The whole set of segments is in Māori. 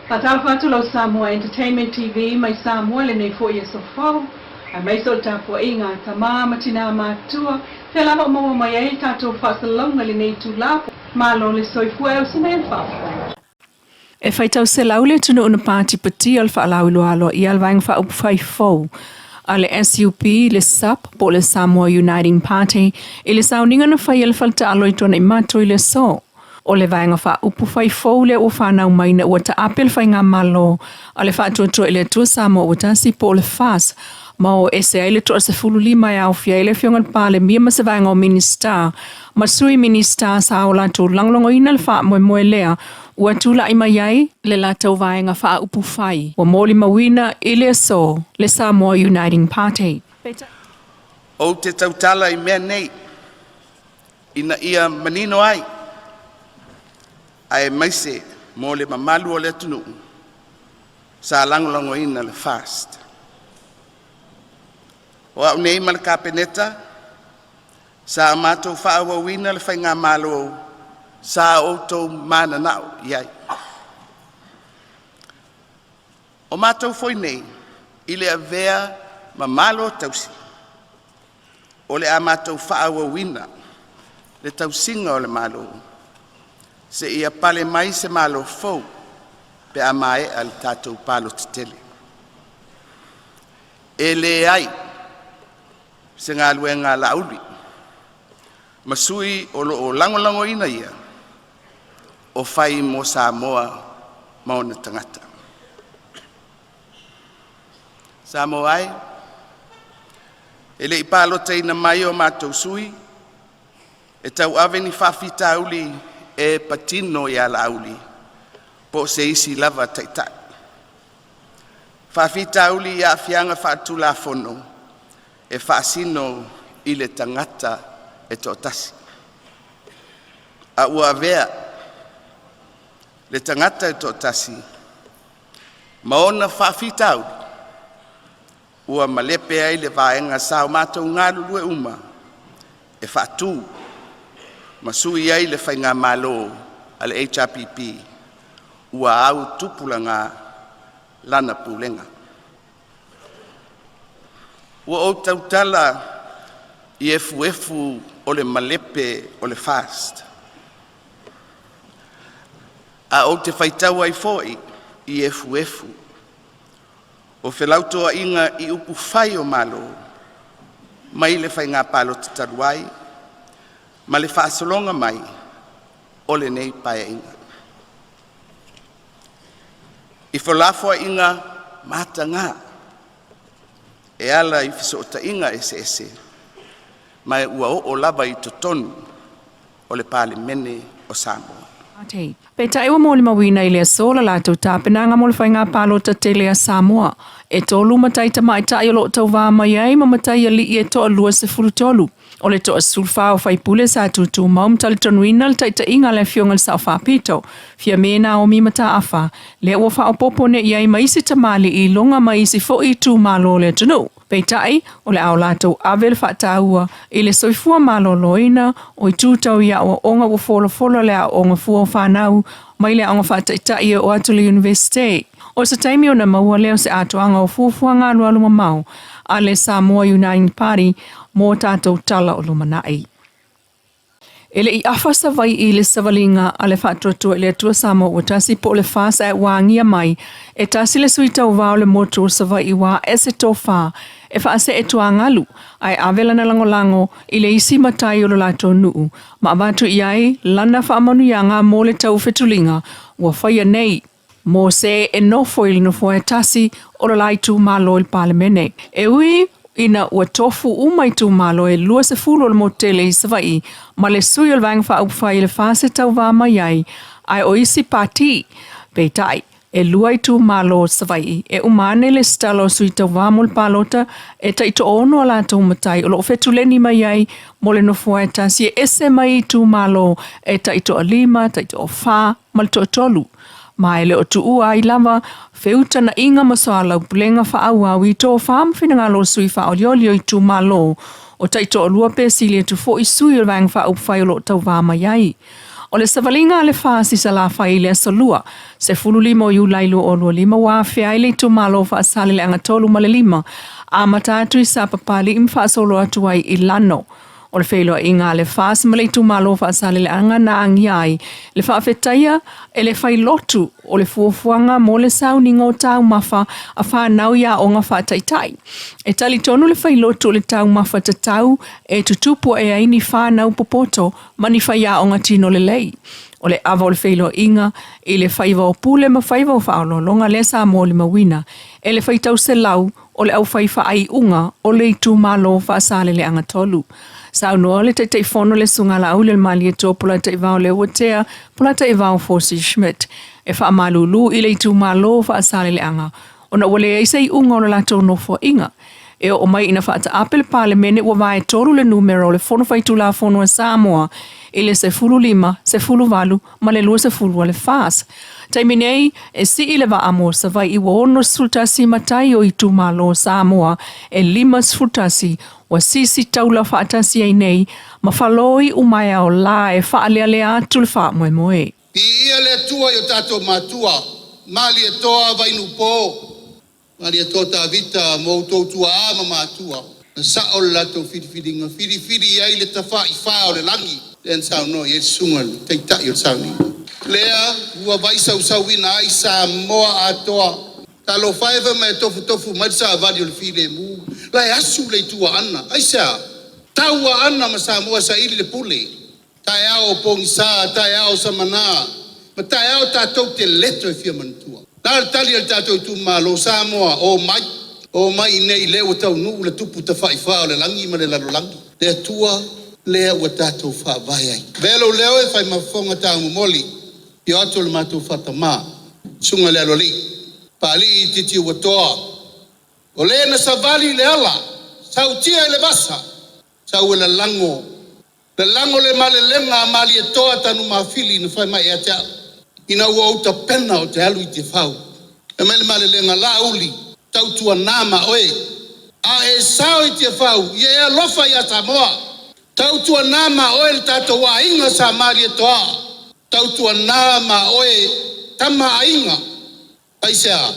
Fatal fatu Samoa Entertainment TV mai Samoa le nei foi so fau. A mai so tapo inga tama matina matua. Te lava mo mai ai tato fasalonga le nei tu lapo. Malo le soifua o sine fa. E fai tau se laule tunu una pāti pati al wha lau alo I al vang wha up fai fau. A le SUP, le SUP, po le Samoa Uniting Party, I le sauninga na fai al falta alo I tona I mato I le so. O le vaenga wha upu fai fau le o whanau mai na ua ta apel fai ngā malo. A le wha tua le tua Samoa ua tasi po le fas. Ma o ese ai le tua se fulu lima e au fia le fiongal pa le mia ma se vaenga o minister. Ma sui minister sa o la tu langlongo ina le wha moe lea. Ua tula I mai ai le la tau vaenga wha upu fai. Ua moli mawina I le so le Samoa Uniting Party. O te tautala I mea nei. Ina ia manino ai. Ai maise mo le mamalu o le tunu sa lango ina le fast. O au nei mal kapeneta sa amato fa wa wina le fainga malo sa auto mana nau iai. O mato foi nei ile avea mamalo tausi. O le amato fa wa wina le tausinga o le malo. Se ia pale mai se malo fou pe amae al tatou palo titele. Ele ai se ngā lue ngā lauli. Masui o lo lango ina ia o fai mo Samoa mauna tangata. Samoa ai ele I palo teina mai o mātou sui e tau ave ni whawhita uli e patino ia lauli po se isi lava taitai. Whawhita uli ia fianga whaatula fono e whaasino I le tangata e tōtasi. A ua vea le tangata e tōtasi maona whawhita uli ua malepe ai le vaenga sao mātou ngā lulue uma e whaatū masui ai le whainga malo al HRPP ua au tupulanga lana pulenga. Ua o tautala I efu o le malepe o le fast. A o te whaitau ai foi I efu. O whelautoa inga I upu whai o malo mai le whainga palo tataruai ma le whaasolonga mai o le nei pae inga. I whalafua inga mata ngā e ala I whisota inga ese mai ua o lava I totonu o le pale mene o Samoa. Pe tai ua mōli mawina I lea sola lātou tāpenanga mo le whainga palo tatele a Samoa. E tolu matai ta mai tai o lo tau wā mai ai ma matai a li I e toa lua se furu tolu. O le toa sulfa o whai pule sa tutu maum tali tonuina le taita inga le fiongal sa o whapito. Fia mena o mi mata afa. Le ua wha o popo ne iai maisi tamali I longa maisi fo I tu malo le tunu. Peitai o le au lātou avel whaataua I le soifua malo loina o I tūtau ia o onga o folo le a onga fua o whanau mai le onga whaataitai o Atuli University. O sa taimi o na maua leo se atoanga o fuafua ngā lualuma mau a le Samoa Uniting Party mō tātou tala o lumanai. Ele I awhasa vai I le savalinga a le whaatuatua le atua Samoa o tasi po le whasa e wāngia mai e tasi le suita o vāo le motor sa vai I wā e se tō whā e whaase e tua ngalu ai awela na langolango I le isi matai o lo lato nuu ma abatu iai lana whaamanu ia ngā mō le tau whetulinga ua whaia nei mō se e nofo I nofo e tasi o lo laitu malo I palemene. E ui ina ua tofu umai tu malo e lua se fulu o le motele I savai ma le sui o le vang wha upwhai le whase tau wā mai ai o isi pati peitai e lua I tu malo savai e umane le stalo sui tau wā mo le palota e taito ono ala tau matai o lo fetuleni mai ai mo le nofo e tasi e ese mai tu malo e taito alima, taito o wha ma le tolu. Ma ele o tuu ai lava, feuta na inga masoala upulenga wha au I tō whaam whina ngā lo sui wha oliolio I tu malo, o taito o lua pēsili e tu fo I sui o vang wha upwhai o lo tau wā mai ai. O le savalinga le fasi sa la fai le asolua, se fululima o yu Leilua o lua lima wa fea ile tu malo fa asale le angatolu ma le lima, a matatu i sa papali im fa asolo atu ai i lano. O le wheloa i ngā le fās ma le tu malo fa asale le anga na angiai, le fa afetaia e le fai lotu o le fuafuanga mo le sauninga o tau mafa a whanau ia o ngā whaataitai. E tali tonu le fai lotu o le tau mafa ta tau e tutupu e aini whanau popoto mani fai ia o ngā tino le lei. O le awa o le wheloa inga i le whaiva o pule ma whaiva o whaololonga le sa mo le mawina e le whaitau se lau o le au whaifa ai unga o le tu malo fa asale le anga tolu. Sa noa le te fono le sunga la au le mali e tō pula te vau le watea, pula te vau Forsi Schmidt. E wha malulu i le tu malo fa asale le anga. O na wale eisei unga o le lato no fo inga. E o mai ina wha ata apele pale mene ua vae toru le numero le fono fai tula fono a Samoa i le se fulu lima, se fulu valu, ma le lua se fulu le fās. Taiminei e si i le va amo sa vai i ono sfultasi matai o i tu malo Samoa e lima sfultasi wa sisi taula whaatasi ai nei ma whaloi umaya o la e whaalea atu le wha moe moe. I ia le tua i o tato matua, mali e toa vainu pō, mali e toa ta vita mo tautua ama matua. Na sao le lato whiriwhiringa, whiriwhiri ai le tawha i whao le langi. Len sao no, i e sunga teitai o sao ni. Lea, ua vai sau ina ai Samoa atoa. Talo whaiva mai tofu mai sa avadi o le whire mu. Lai asu le tua ana. Ai sa, taua ana ma Samoa sa ili le pule. Tai ao pongi sa, tai ao samana. Ma tai ao tātou te leto e whia mantua. Nāra tali al tātou i tu malo Samoa o mai nei leo tau nuu le tupu ta whaiwhao le langi ma le lalo langi. Lea tua, lea ua tātou whaavai ai. Velo leo e whai mawhonga tāu moli. I ato le mātou whatama. Sunga lea loli. Pali i titi ua toa. O le na savali le ala. Sau tia e le vasa. Sau e le lango. Le lango le male lenga mali e toa tanu mawhili na whai mai e atea. Ina ua uta pena o te alu i te whau. E male lenga la uli. Tau tua nama oe. A e sao i te whau. I e alofa i Atamua. Tau tua nama oe le tato wa inga sa mali e toa. Tau tua nama oe tama ainga. Aisea,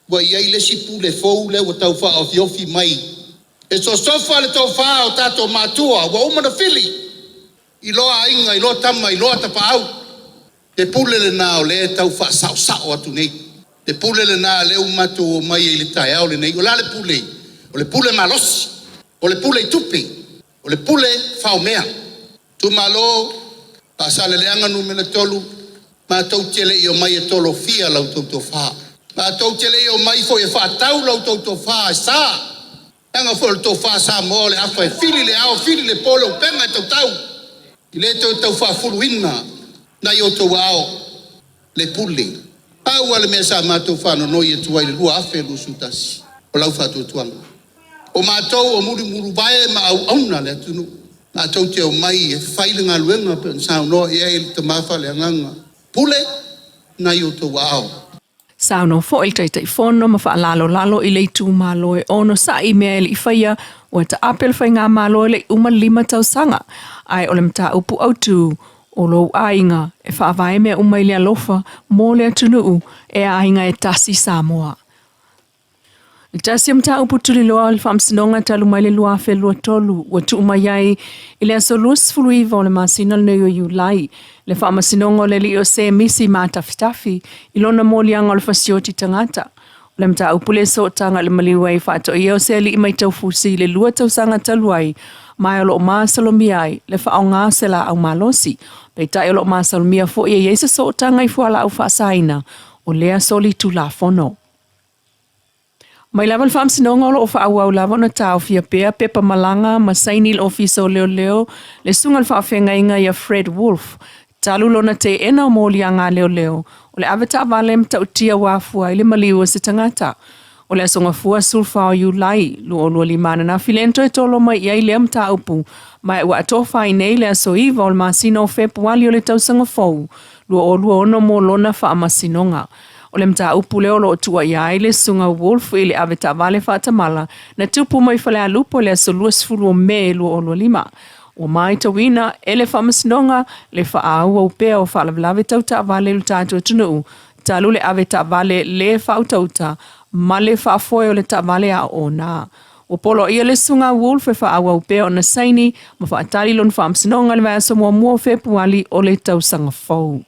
wa iai le sipu le fou le wa tau wha o fiofi mai. E so sofa le tau wha o tato matua, wa umana fili. I loa ainga, i loa tama, i loa tapa au. Te pule le nao le tau wha sao atu nei. Te pule le nao le umatu o mai e le tai au le nei. O la le pule, o le pule malosi, o le pule tupi, o le pule whaumea. Tu malo, pasale le anga numele tolu, ma tau tele i o mai e tolo fia lau tau tau wha. Ma tau tele i o mai fo e wha tau lau tau tau wha e sa. Anga fo le tau wha sa mo le afa e fili le ao, fili le polo, penga e tau tau. I le tau wha fulu ina, na i o tau ao, le pule. Au ale mea sa ma tau wha no noi e tuai le lua afe lu sutasi. O lau wha tu tuanga. O ma tau o muru bae ma au auna le atunu. Ma tau te o mai e whaile ngā luenga pe sao no e ai te mawha le anganga. Pule na i o tau ao. Sao no fo il tei fono ma wha lalo i le tu malo e ono sa i mea i whaia o ta apel whai ngā malo e le uma lima tau sanga. Ai o le mta upu au tu o lo ainga e wha vai mea uma i le alofa mō le atunuu e ainga e tasi Samoa. I tasi mta upu tuli loa le whamsinonga talu mai le lua fe lua tolu wa tu umaiai i le aso luas fuluiva o le masina le neo yu lai le whamasinonga o le li o se misi ma tafitafi i lona mōlianga o le fasioti tangata. O le mta upu le so tanga le maliwai whato i o se li i mai tau fusi le lua tau sanga taluai mai o lo masalomiai le whaonga se la au malosi. Pei tai o lo masalomia fo i e yeisa so tanga i fuala au whaasaina o lea soli tu la fono. Mai lava le whamsinonga o whaau lava na tau fia pea pepa malanga ma sainil ofiso leo le sunga le whaafenga inga ia Fred Wolf. Talu lona te ena o mōlianga leo o le aveta valem tautia wafua i le maliua se tangata. O le asonga fua sulfa o yulai lu o lua limana na filento e tolo mai iai lea mta upu mai ua atofa i nei le aso iwa o le masina o fepuali o le tausanga fau lu o lua ono mo lona wha amasinonga. O le mta upu leo lo tua iai le sunga Wolf i le aveta vale whaatamala na tupu mai whale alupo le aso luas fulu o me lu o lua lima. Ua mai tawina ele whamasinonga le whaaua upea o whaalavalawe tau taavale lu tātua tunuu. Talu le ave taavale le whautauta ma le whaafoe o le taavale a o nā. Ua polo ia le sunga wolf e whaaua upea o na saini ma whaatari lon whamasinonga le vaya Samoa mua Februari o le tausanga fau.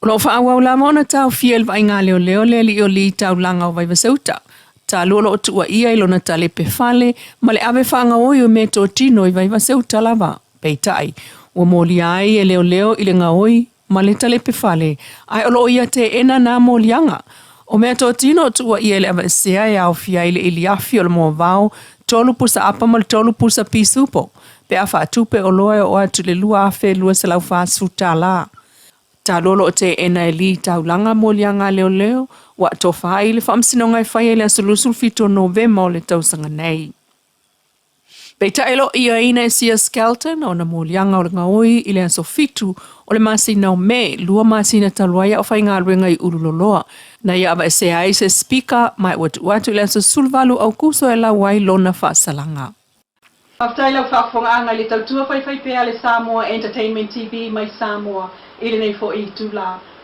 O lo whaaua ula maona tau fiel vai ngā leo le li o li tau langa o vai vasauta. Ta lolo o tua ia i lona tale pe fale, ma le ave whaanga oi o me tō tino i vai vasauta lava. Peitai, ua mōli ai e leo i le ngā oi, ma le tale pe fale, ai olo ia te ena nā mōlianga. O mea tō tino o tua ia le ava sea e au fia i le iliafi o le mua vau, tolu pusa apa ma le tolu pusa pisupo. Pe a whaatupe o loe o atu le lua afe lua se lau whaasuta la. Ta lolo o te ena e li tau langa mōlianga leo, wa to whai le whamsinonga e whai e le asulusul fito Novema o le tausanga nei. Pei taelo ia ina e sia Skelton o na mōlianga o le ngaoi i le aso fitu o le masina o me, lua masina taluaya o whai ngā ruenga i uruloloa. Na ia ava e se ai se speaker mai watu i le aso sulvalu au kuso e la wai lona whaasalanga. After lau whaafonga le tautua whai pea le Samoa Entertainment TV mai Samoa i le nei fo i tūla.